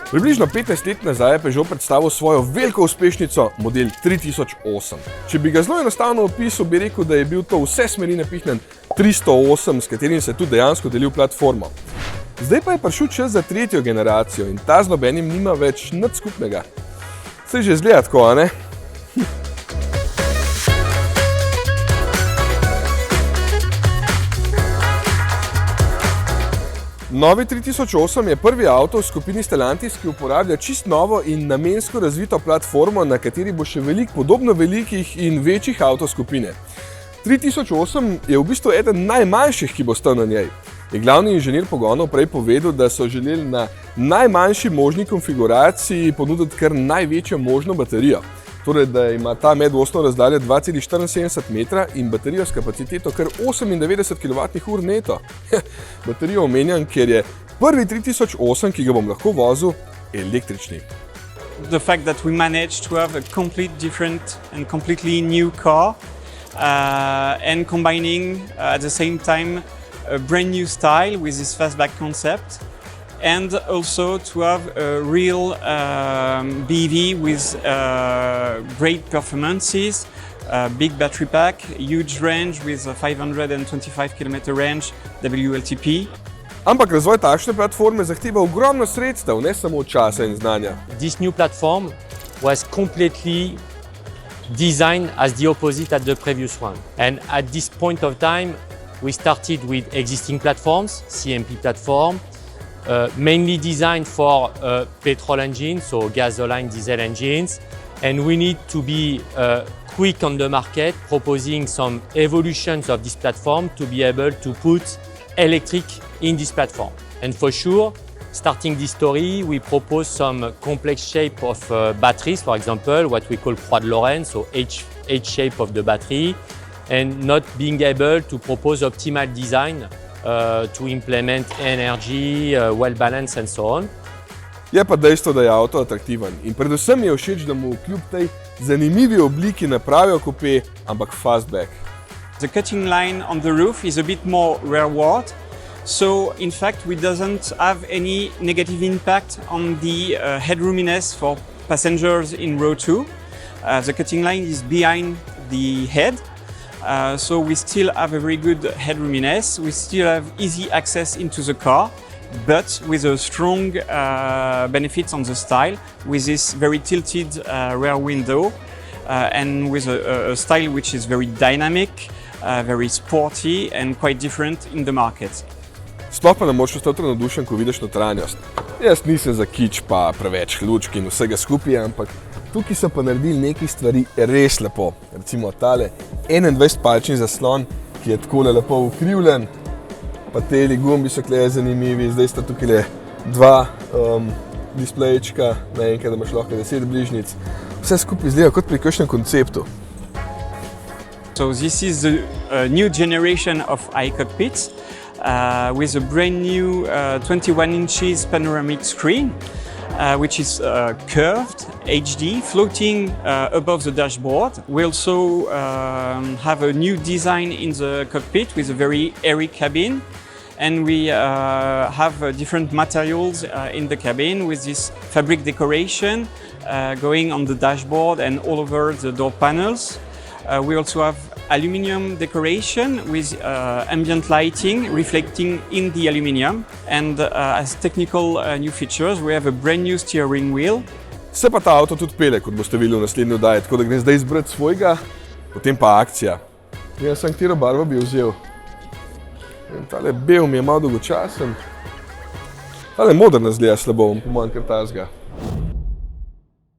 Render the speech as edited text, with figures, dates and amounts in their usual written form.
Približno 15 let nazaj je Peugeot predstavil svojo veliko uspešnico, model 3008. Če bi ga zelo enostavno opisal, bi rekel, da je bil to vse smeri napihnen 308, s katerim se je tudi dejansko delil platformo. Zdaj pa je prišel čas za tretjo generacijo in ta z nobenim nima več nič skupnega. Saj že izgleda tako, a ne? Novi 3008 je prvi avto v skupini Stellantis, ki uporablja čist novo in namensko razvito platformo, na kateri bo še podobno velikih in večjih avtov skupine. 3008 je v bistvu eden najmanjših, ki bo stal na njej. Je glavni inženir pogonov prej povedal, da so želeli na najmanjši možni konfiguraciji ponuditi kar največjo možno baterijo. Torej, da ima ta medosno razdalja 2,74 metra in baterijo s kapaciteto kar 98 kWh neto. Baterijo omenjam, ker je prvi 3008, ki ga bom lahko vozil, električni. The fact that we managed to have a complete different and completely new car and combining at the same time a brand new style with this fastback concept, and also to have a real BEV with great performances, big battery pack, huge range with a 525 km range WLTP. Ampak razvoj takšne platforme zahteva ogromno sredstev, ne samo časa in znanja. This new platform was completely designed as the opposite at the previous one. And at this point of time, we started with existing platforms, CMP platform, mainly designed for petrol engines, so gasoline, diesel engines. And we need to be quick on the market, proposing some evolutions of this platform to be able to put electric in this platform. And for sure, starting this story, we propose some complex shape of batteries, for example, what we call Croix de Lorraine, so H shape of the battery, and not being able to propose optimal design to implement energy, well balance and so on. Je pa dejstvo, da je avto atraktiven in predvsem je všeč, da mu kljub tej zanimivi obliki ne pravijo coupe, ampak fastback. The cutting line on the roof is a bit more rearward, so in fact we doesn't have any negative impact on the headroominess for passengers in row 2. The cutting line is behind the head. So we still have a very good headroominess, we still have easy access into the car, but with a strong benefits on the style, with this very tilted rear window and with a style which is very dynamic, very sporty and quite different in the market. Sploh pa ne moreš ostati navdušen, ko vidiš notranjost. Jaz nisem za kič pa preveč lučk in vsega skupaj, ampak tukaj so pa naredili nekaj stvari res lepo. Recimo tale 21-palčni zaslon, ki je takole lepo ukrivljen, pa teli gumbi so tukaj zanimivi, zdaj sta tukaj dva displejčka, naenkrat, da imaš lahko 10 bližnjic. Vse skupaj izgleda kot pri kakšnem konceptu. So this is the new generation of iCockpits with a brand new 21 inches panoramic screen. Which is curved, HD, floating above the dashboard. We also have a new design in the cockpit with a very airy cabin. And we have different materials in the cabin with this fabric decoration going on the dashboard and all over the door panels. We also have aluminium decoration with ambient lighting reflecting in the aluminium, and as technical new features we have a brand new steering wheel. Se pa ta avto tudi pele, kot boste videli v naslednji oddaji, tako da grem zdaj izbrati svojega, potem pa akcija. Jaz sem katero barvo bi vzel. Tale bel mi je malo dolgočasen. Tale modern izgleda slabo, po mojem kar tazga.